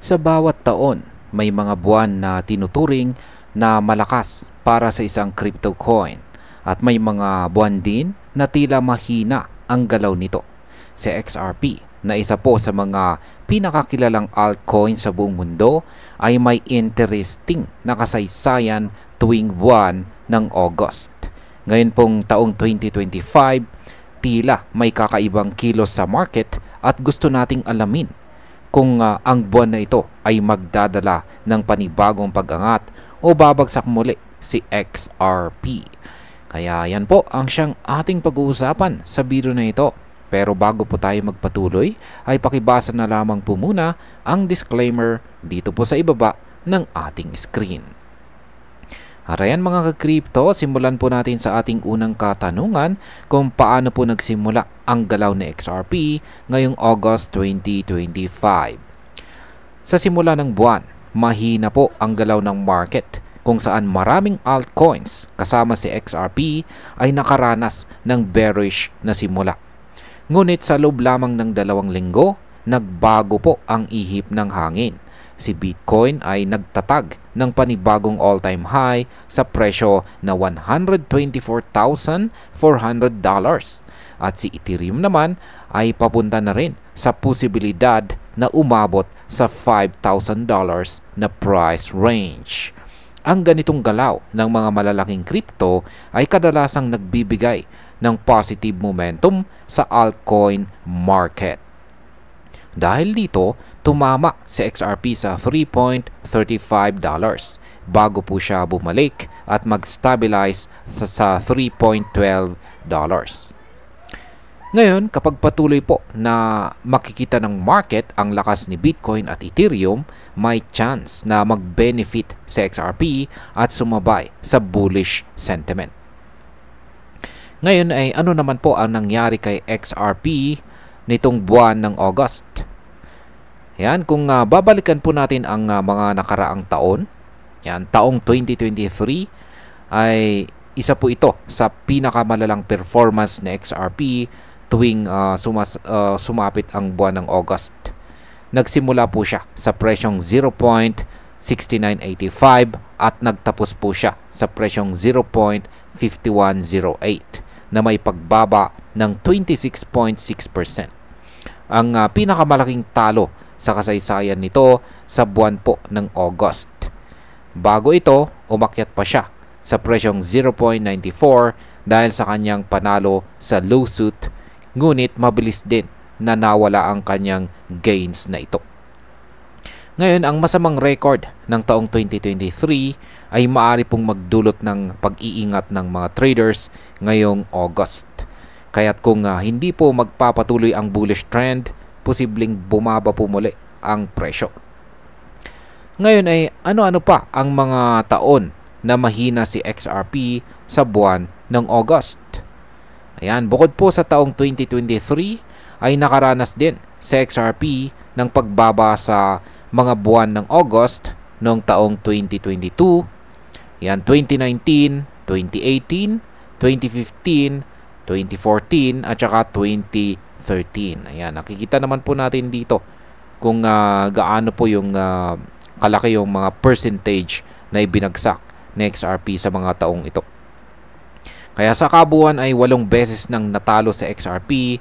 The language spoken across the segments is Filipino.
Sa bawat taon, may mga buwan na tinuturing na malakas para sa isang crypto coin at may mga buwan din na tila mahina ang galaw nito. Si XRP na isa po sa mga pinakakilalang altcoin sa buong mundo ay may interesting na kasaysayan tuwing buwan ng August. Ngayon pong taong 2025, tila may kakaibang kilos sa market at gusto nating alamin kung ang buwan na ito ay magdadala ng panibagong pag-angat o babagsak muli si XRP. Kaya yan po ang siyang ating pag-uusapan sa video na ito. Pero bago po tayo magpatuloy, ay pakibasa na lamang po muna ang disclaimer dito po sa ibaba ng ating screen. Arayan mga ka-crypto, simulan po natin sa ating unang katanungan kung paano po nagsimula ang galaw ni XRP ngayong August 2025. Sa simula ng buwan, mahina po ang galaw ng market kung saan maraming altcoins kasama si XRP ay nakaranas ng bearish na simula. Ngunit sa loob lamang ng 2 linggo, nagbago po ang ihip ng hangin. Si Bitcoin ay nagtatag ng panibagong all-time high sa presyo na $124,400 at si Ethereum naman ay papunta na rin sa posibilidad na umabot sa $5,000 na price range. Ang ganitong galaw ng mga malalaking crypto ay kadalasang nagbibigay ng positive momentum sa altcoin market. Dahil dito, tumama si XRP sa $3.35 bago po siya bumalik at mag-stabilize sa $3.12. Ngayon, kapag patuloy po na makikita ng market ang lakas ni Bitcoin at Ethereum, may chance na mag-benefit si XRP at sumabay sa bullish sentiment. Ngayon ay ano naman po ang nangyari kay XRP nitong buwan ng August? Yan, kung babalikan po natin ang mga nakaraang taon, yan, taong 2023 ay isa po ito sa pinakamalalang performance ni XRP tuwing sumapit ang buwan ng August. Nagsimula po siya sa presyong 0.6985 at nagtapos po siya sa presyong 0.5108 na may pagbaba ng 26.6%. Ang pinakamalaking talo sa kasaysayan nito sa buwan po ng August. Bago ito, umakyat pa siya sa presyong 0.94 dahil sa kanyang panalo sa lawsuit, ngunit mabilis din na nawala ang kanyang gains na ito. Ngayon, ang masamang record ng taong 2023 ay maaari pong magdulot ng pag-iingat ng mga traders ngayong August. Kaya't kung hindi po magpapatuloy ang bullish trend, posibleng bumaba po muli ang presyo. Ngayon ay ano-ano pa ang mga taon na mahina si XRP sa buwan ng August? Ayan, bukod po sa taong 2023 ay nakaranas din si XRP ng pagbaba sa mga buwan ng August noong taong 2022, yan 2019, 2018, 2015, 2014 at saka 2013. Ayan, nakikita naman po natin dito kung gaano po yung kalaki yung mga percentage na ibinagsak ng XRP sa mga taong ito. Kaya sa kabuuan ay 8 beses nang natalo sa XRP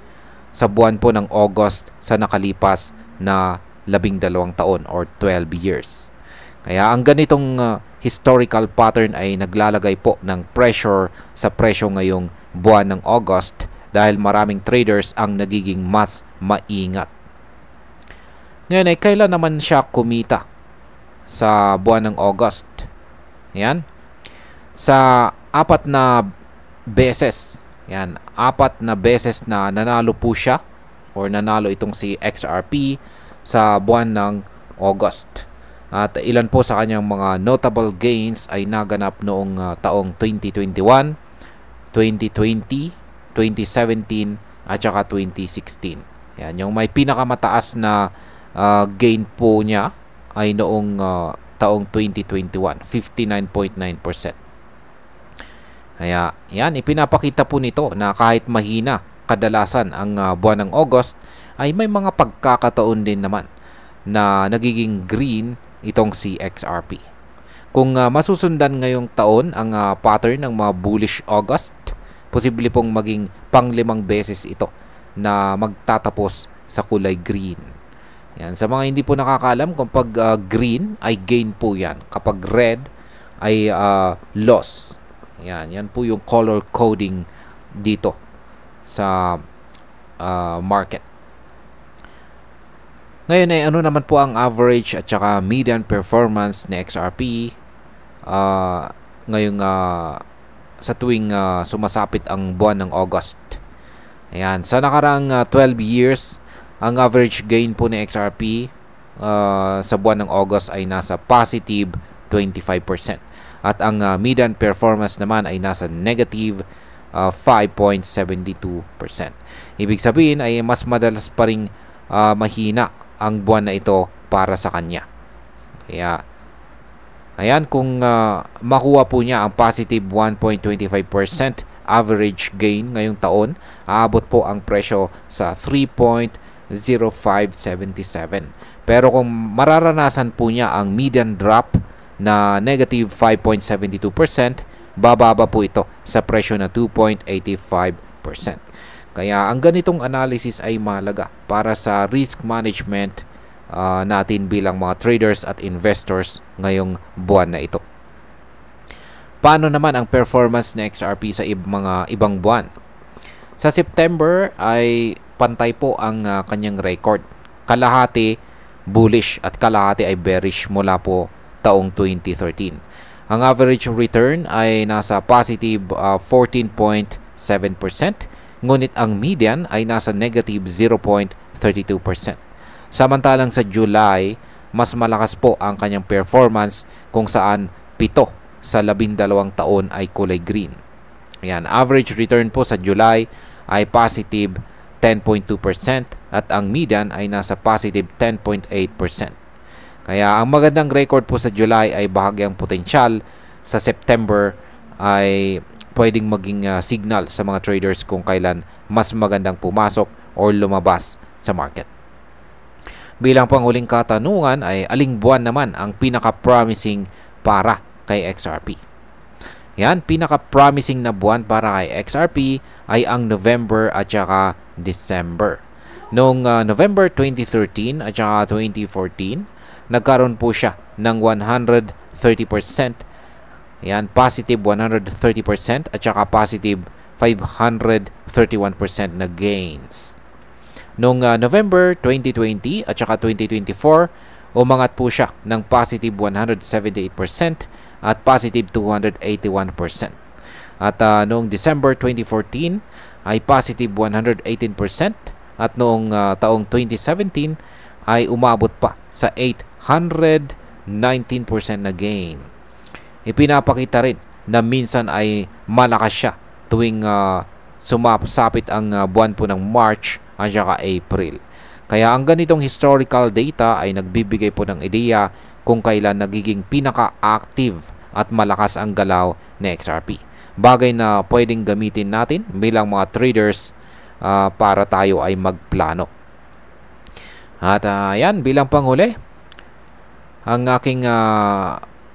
sa buwan po ng August sa nakalipas na 12 taon or 12 years. Kaya ang ganitong historical pattern ay naglalagay po ng pressure sa presyo ngayong buwan ng August dahil maraming traders ang nagiging mas maingat. Ngayon ay kailan naman siya kumita sa buwan ng August? Yan. Sa 4 na beses. Yan, 4 na beses na nanalo po siya or nanalo itong si XRP sa buwan ng August. At ilan po sa kanyang mga notable gains ay naganap noong taong 2021, 2020, 2017 at saka 2016. Yan, yung may pinakamataas na gain po niya ay noong taong 2021, 59.9%. Kaya yan, ipinapakita po nito na kahit mahina kadalasan ang buwan ng August ay may mga pagkakataon din naman na nagiging green itong si XRP. Kung masusundan ngayong taon ang pattern ng mga bullish August, posible pong maging pang-5 beses ito na magtatapos sa kulay green. Yan. Sa mga hindi po nakakaalam, kapag green ay gain po yan. Kapag red ay loss. Yan po yung color coding dito sa market. Ngayon ay ano naman po ang average at saka median performance ni XRP ngayong sa tuwing sumasapit ang buwan ng August. Ayan, sa nakaraang 12 years, ang average gain po ni XRP sa buwan ng August ay nasa positive 25%. At ang median performance naman ay nasa negative 5.72%. Ibig sabihin ay mas madalas pa ring mahina ang buwan na ito para sa kanya. Kaya ayan, kung makuha po niya ang positive 1.25% average gain ngayong taon, aabot po ang presyo sa 3.0577. Pero kung mararanasan po niya ang median drop na negative 5.72%, bababa po ito sa presyo na 2.85%. Kaya ang ganitong analysis ay mahalaga para sa risk management natin bilang mga traders at investors ngayong buwan na ito. Paano naman ang performance ng XRP sa mga ibang buwan? Sa September ay pantay po ang kanyang record. Kalahati bullish at kalahati ay bearish mula po taong 2013. Ang average return ay nasa positive 14.7%, ngunit ang median ay nasa negative 0.32%. Samantalang sa July, mas malakas po ang kanyang performance kung saan 7 sa 12 taon ay kulay green. Ayan, average return po sa July ay positive 10.2% at ang median ay nasa positive 10.8%. Kaya ang magandang record po sa July ay bahagyang potensyal sa September ay pwedeng maging signal sa mga traders kung kailan mas magandang pumasok or lumabas sa market. Bilang panghuling katanungan ay aling buwan naman ang pinaka-promising para kay XRP? Yan, pinaka-promising na buwan para kay XRP ay ang November at saka December. Noong November 2013 at saka 2014, nagkaroon po siya ng 130%. Yan, positive 130% at saka positive 531% na gains. Noong November 2020 at saka 2024, umangat po siya ng positive 178% at positive 281%. At noong December 2014 ay positive 118% at noong taong 2017 ay umabot pa sa 819% na gain. Ipinapakita rin na minsan ay malakas siya tuwing sumasapit ang buwan po ng March at saka April. Kaya ang ganitong historical data ay nagbibigay po ng ideya kung kailan nagiging pinaka-active at malakas ang galaw ni XRP. Bagay na pwedeng gamitin natin bilang mga traders para tayo ay magplano. At yan, bilang panghuli, ang aking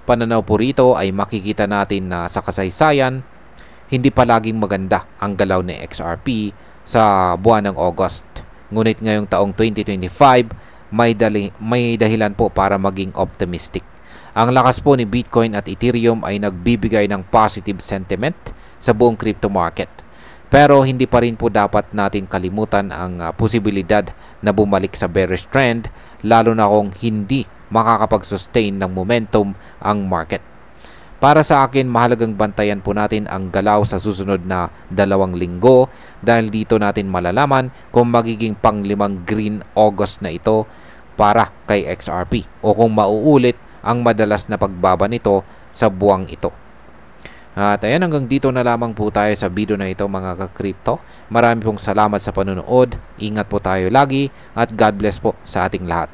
pananaw po rito ay makikita natin na sa kasaysayan, hindi palaging maganda ang galaw ni XRP sa buwan ng August. Ngunit ngayong taong 2025, may dahilan po para maging optimistic. Ang lakas po ni Bitcoin at Ethereum ay nagbibigay ng positive sentiment sa buong crypto market. Pero hindi pa rin po dapat natin kalimutan ang posibilidad na bumalik sa bearish trend, lalo na kung hindi makakapag-sustain ng momentum ang market. Para sa akin, mahalagang bantayan po natin ang galaw sa susunod na 2 linggo dahil dito natin malalaman kung magiging pang-5 green August na ito para kay XRP o kung mauulit ang madalas na pagbaba nito sa buwang ito. At ayan, hanggang dito na lamang po tayo sa video na ito mga ka-crypto. Marami pong salamat sa panonood. Ingat po tayo lagi at God bless po sa ating lahat.